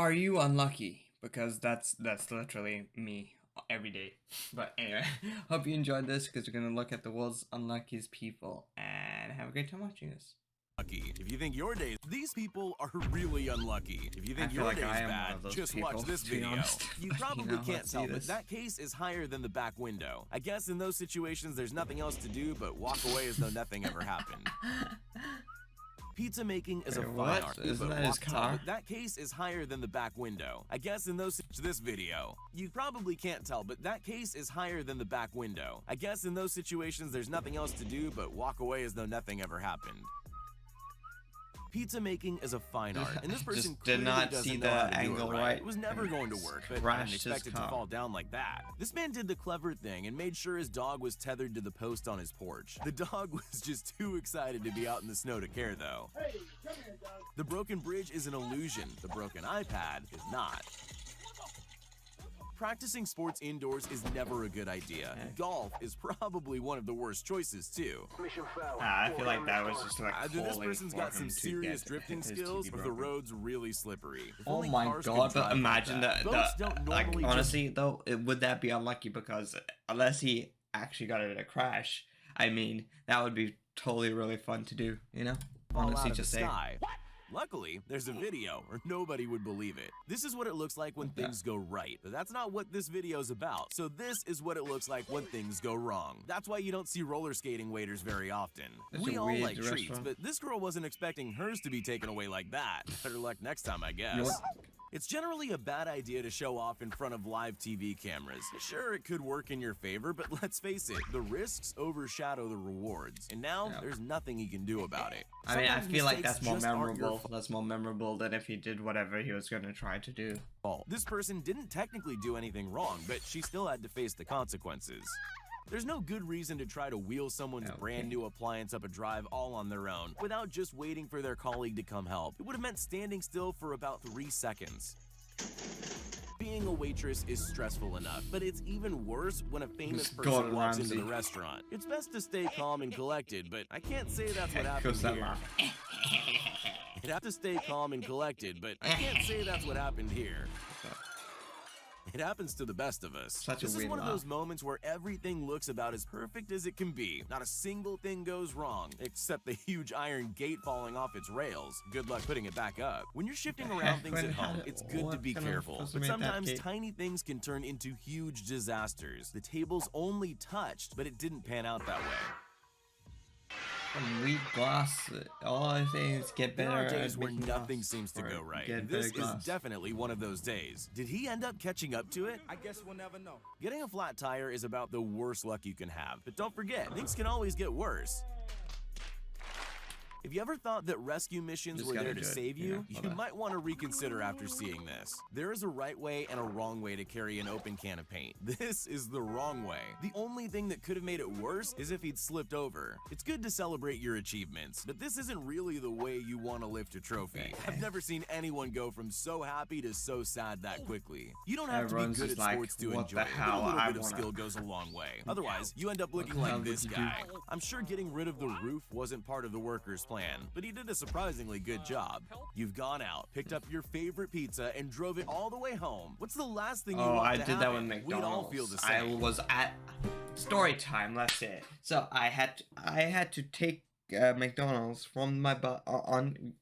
Are you unlucky? Because that's literally me every day. But anyway, hope you enjoyed this because we're gonna look at the world's unluckiest people and have a great time watching this. If you think your day, these people are really unlucky. If you think feel your like day I is am one bad, of those just people, watch this to be video. honest. You probably can't let's tell, see but this. that case is higher than the back window. I guess in those situations, there's nothing else to do but walk away as though nothing ever happened. Pizza making is a fine art. Isn't that his car? But that case is higher than the back window. I guess in this video, you probably can't tell, but that case is higher than the back window. I guess in those situations, there's nothing else to do but walk away as though nothing ever happened. Pizza making is a fine art, and this person Just did not doesn't see know how the to do angle it right. It was never going to work, but I Crashed didn't his expect it to car. fall down like that. This man did the clever thing and made sure his dog was tethered to the post on his porch. The dog was just too excited to be out in the snow to care, though. Hey, come here, dog. The broken bridge is an illusion. The broken iPad is not. Practicing sports indoors is never a good idea. Golf is probably one of the worst choices, too. I feel like that was just like Either this calling person's for got him some to serious get drifting his skills, TV or the broken. road's really slippery. If Oh only my cars could god, drive but like imagine that. the Boats don't like normally just honestly though, would that be unlucky because unless he actually got it in a crash, I mean, that would be totally really fun to do, you know? fall Honestly, out of just the saying. sky. Luckily, there's a video, or nobody would believe it. This is what it looks like when things go right, but that's not what this video's about. So this is what it looks like when things go wrong. That's why you don't see roller skating waiters very often. That's We a all weird like treats, restaurant. but this girl wasn't expecting hers to be taken away like that. Better luck next time, I guess. You know what? It's generally a bad idea to show off in front of live TV cameras. Sure, it could work in your favor, but let's face it, the risks overshadow the rewards. And now, Yeah. there's nothing you can do about it. I mean, I Sometimes feel like mistakes that's more just aren't your memorable. That's more memorable than if he did whatever he was gonna try to do. fault. This person didn't technically do anything wrong, but she still had to face the consequences. There's no good reason to try to wheel someone's Okay. brand new appliance up a drive all on their own without just waiting for their colleague to come help. It would have meant standing still for about 3 seconds. Being a waitress is stressful enough, but it's even worse when a famous Just person Gordon walks into Ramsay. the restaurant. It's best to stay calm and collected, but I can't say that's what happened Goes that here. laugh. You'd have to stay calm and collected, but I can't say that's what happened here. It happens to the best of us. Such a This is weird one of laugh. those moments where everything looks about as perfect as it can be. Not a single thing goes wrong, except the huge iron gate falling off its rails. Good luck putting it back up. When you're shifting around things at home, it's good to be careful. But sometimes tiny things can turn into huge disasters. The table's only touched, but it didn't pan out that way. Some weak glass. All I say is get There better. are days at where making nothing glass, seems to or go right. get This better is glass. definitely one of those days. Did he end up catching up to it? I guess we'll never know. Getting a flat tire is about the worst luck you can have, but don't forget, things can always get worse. If you ever thought that rescue missions Just were gotta there to do it, save you you, know, all you that. might want to reconsider after seeing this. There is a right way and a wrong way to carry an open can of paint. This is the wrong way. The only thing that could have made it worse is if he'd slipped over. It's good to celebrate your achievements, but this isn't really the way you want to lift a trophy. I've never seen anyone go from so happy to so sad that quickly. You don't have Everyone's to be good just at like, sports to what enjoy the it. hell, A little I bit of wanna- skill goes a long way. Otherwise, you end up looking the hell like did this you do? guy. I'm sure getting rid of the roof wasn't part of the worker's plan, but he did a surprisingly good job. You've gone out, picked up your favorite pizza, and drove it all the way home. What's the last thing you Oh, want I to did that happen? with We'd all McDonald's. feel the I same. was at story time. Let's say. So I had to take McDonald's from my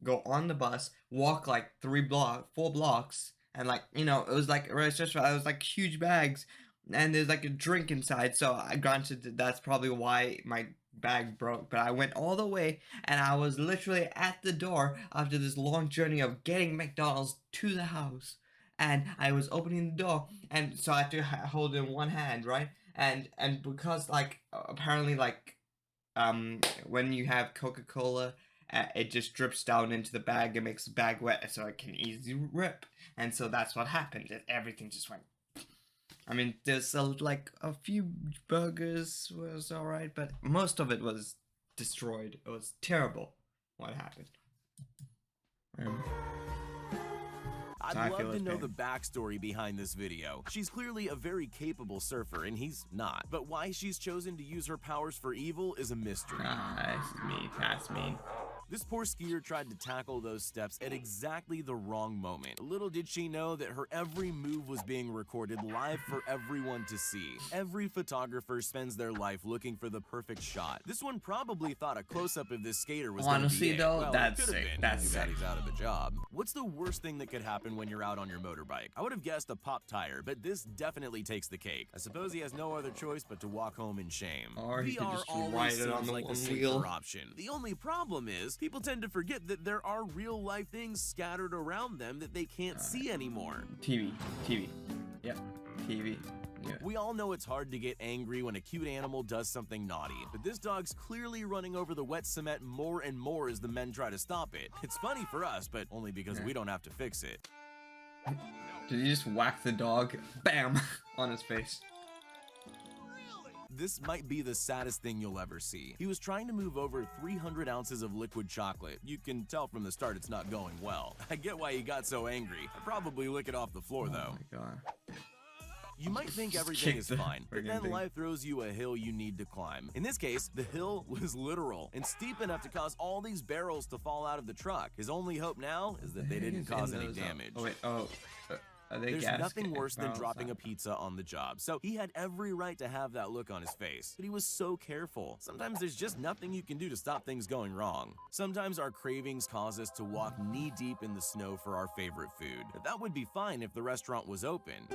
go on the bus, walk like 4 blocks, and like it was like it was like huge bags, and there's like a drink inside. So I granted that's probably why my bag broke, but I went all the way and I was literally at the door after this long journey of getting McDonald's to the house, and I was opening the door, and so I had to hold it in one hand, right? And because like apparently like when you have Coca-Cola, it just drips down into the bag and makes the bag wet, so it can easily rip, and so that's what happened. Everything just went. I mean, there's like a few burgers was alright, but most of it was destroyed. It was terrible what happened. So I I'd feel love to his know pain. the backstory behind this video. She's clearly a very capable surfer, and he's not. But why she's chosen to use her powers for evil is a mystery. That's mean. That's mean. This poor skier tried to tackle those steps at exactly the wrong moment. Little did she know that her every move was being recorded live for everyone to see. Every photographer spends their life looking for the perfect shot. This one probably thought a close-up of this skater was Honestly, gonna be though, it. Well, that's it could've sick. been. That's Too bad sick. he's out of a job. What's the worst thing that could happen when you're out on your motorbike? I would have guessed a pop tire, but this definitely takes the cake. I suppose he has no other choice but to walk home in shame. Or he could VR just always ride it seems on the like one the safer wheel. option. The only problem is people tend to forget that there are real-life things scattered around them that they can't see anymore. TV. Yep. TV. Yeah. We all know it's hard to get angry when a cute animal does something naughty, but this dog's clearly running over the wet cement more and more as the men try to stop it. It's funny for us, but only because we don't have to fix it. Did he just whack the dog? Bam! On his face. This might be the saddest thing you'll ever see. He was trying to move over 300 ounces of liquid chocolate. You can tell from the start it's not going well. I get why he got so angry. I'd probably lick it off the floor though. Oh my god. You might think Just everything kick is the fine, but friggin' then thing. life throws you a hill you need to climb. In this case, the hill was literal and steep enough to cause all these barrels to fall out of the truck. His only hope now is that they didn't cause any damage. Oh wait, are they There's gas nothing worse than barrels? dropping a pizza on the job, so he had every right to have that look on his face. But he was so careful. Sometimes there's just nothing you can do to stop things going wrong. Sometimes our cravings cause us to walk knee-deep in the snow for our favorite food. But that would be fine if the restaurant was open.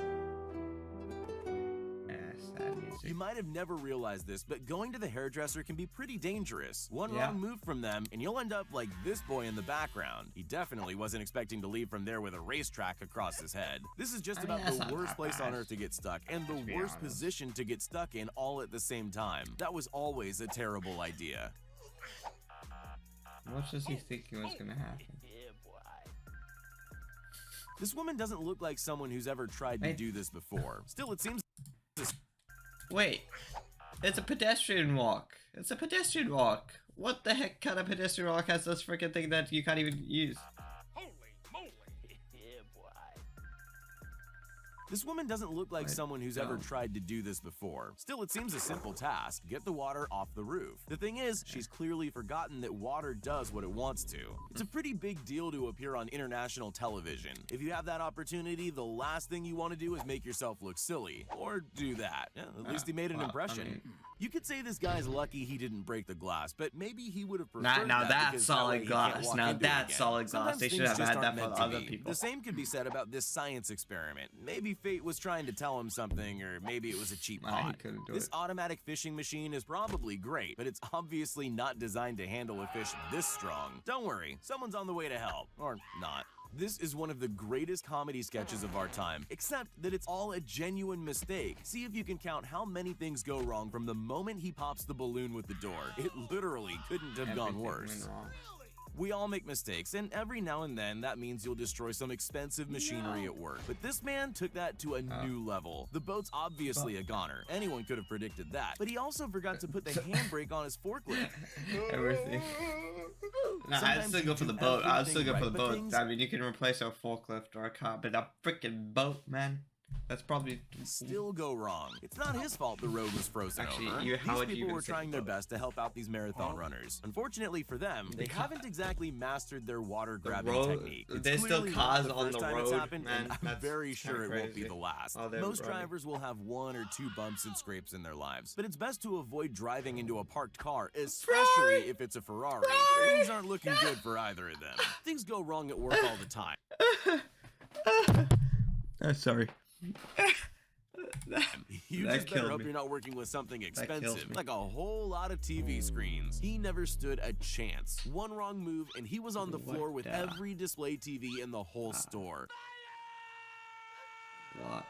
Yes, that is You might have never realized this, but going to the hairdresser can be pretty dangerous. One Yeah. wrong move from them, and you'll end up like this boy in the background. He definitely wasn't expecting to leave from there with a racetrack across his head. This is just I mean, about that's the not worst that place on bad. earth to get stuck, and the be worst honest. position to get stuck in all at the same time. That was always a terrible idea. What was he thinking was gonna happen? This woman doesn't look like someone who's ever tried to Wait. do this before. Still, it seems Wait, it's a pedestrian walk. It's a pedestrian walk. What the heck kind of pedestrian walk has this freaking thing that you can't even use? This woman doesn't look like I someone who's ever don't. tried to do this before. Still, it seems a simple task. Get the water off the roof. The thing is, she's clearly forgotten that water does what it wants to. It's a pretty big deal to appear on international television. If you have that opportunity, the last thing you want to do is make yourself look silly. Or do that. Yeah, at least he made an well, I impression. mean- You could say this guy's lucky he didn't break the glass, but maybe he would have preferred Now that that's because that way solid he glass. can't walk Now into it that's again. solid glass. Sometimes They should things have just had that aren't for meant to other be. people. The same could be said about this science experiment. Maybe fate was trying to tell him something, or maybe it was a cheap Nah, he pot. couldn't do This it. automatic fishing machine is probably great, but it's obviously not designed to handle a fish this strong. Don't worry, someone's on the way to help. Or not. This is one of the greatest comedy sketches of our time, except that it's all a genuine mistake. See if you can count how many things go wrong from the moment he pops the balloon with the door. It literally couldn't have gone Everything worse. went wrong. We all make mistakes, and every now and then that means you'll destroy some expensive machinery at work. But this man took that to a new level. The boat's obviously a goner. Anyone could have predicted that. But he also forgot to put the handbrake on his forklift. Everything. Nah, I'd Sometimes still you go for do the boat. I'd still everything go for right, the but boat. things- I mean, you can replace a forklift or a car, but a freaking boat, man. That's probably Still go wrong. It's not his fault the road was frozen Actually, over. how would These you people even were say trying their boat? best to help out these marathon runners. Unfortunately for them, they haven't exactly mastered their water grabbing road- technique. It's there's still clearly cars not the on first the time it's road, happened, man. and I'm That's very kinda sure it won't be crazy. the last. Oh, they're Most running. drivers will have 1 or 2 bumps and scrapes in their lives, but it's best to avoid driving into a parked car, especially if it's a Ferrari. Things aren't looking good for either of them. Things go wrong at work all the time. sorry. You That just better killed hope me. you're not working with something kills expensive, me. like a whole lot of TV screens. He never stood a chance. One wrong move, and he was on the What floor with the- every display TV in the whole store. What?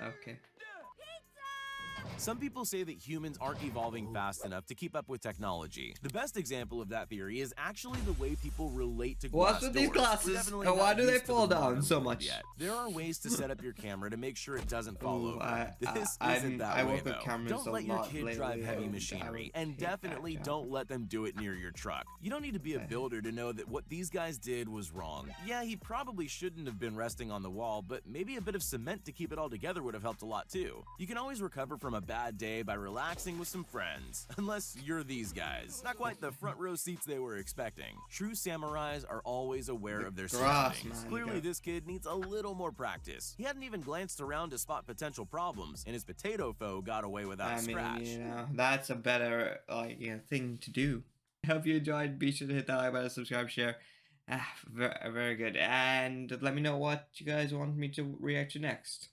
Okay. Some people say that humans aren't evolving fast enough to keep up with technology. The best example of that theory is actually the way people relate to glass What's with these doors. We're glasses? definitely And why not do they used to fall the down modern so world much? yet. There are ways to set up your camera to make sure it doesn't fall Ooh, over. This I isn't that I way work with though. cameras Don't a let your lot kid lately, drive heavy and I machinery, would and hate that definitely job. don't let them do it near your truck. You don't need to be a builder to know that what these guys did was wrong. Yeah, he probably shouldn't have been resting on the wall, but maybe a bit of cement to keep it all together would have helped a lot too. You can always recover from a bad day by relaxing with some friends. Unless you're these guys. Not quite the front row seats they were expecting. True samurais are always aware of their grass, surroundings. man, Clearly, yeah. this kid needs a little more practice. He hadn't even glanced around to spot potential problems, and his potato foe got away without a scratch. That's a better thing to do. I hope you enjoyed. Be sure to hit that like button, subscribe, share. Very, very good. And let me know what you guys want me to react to next.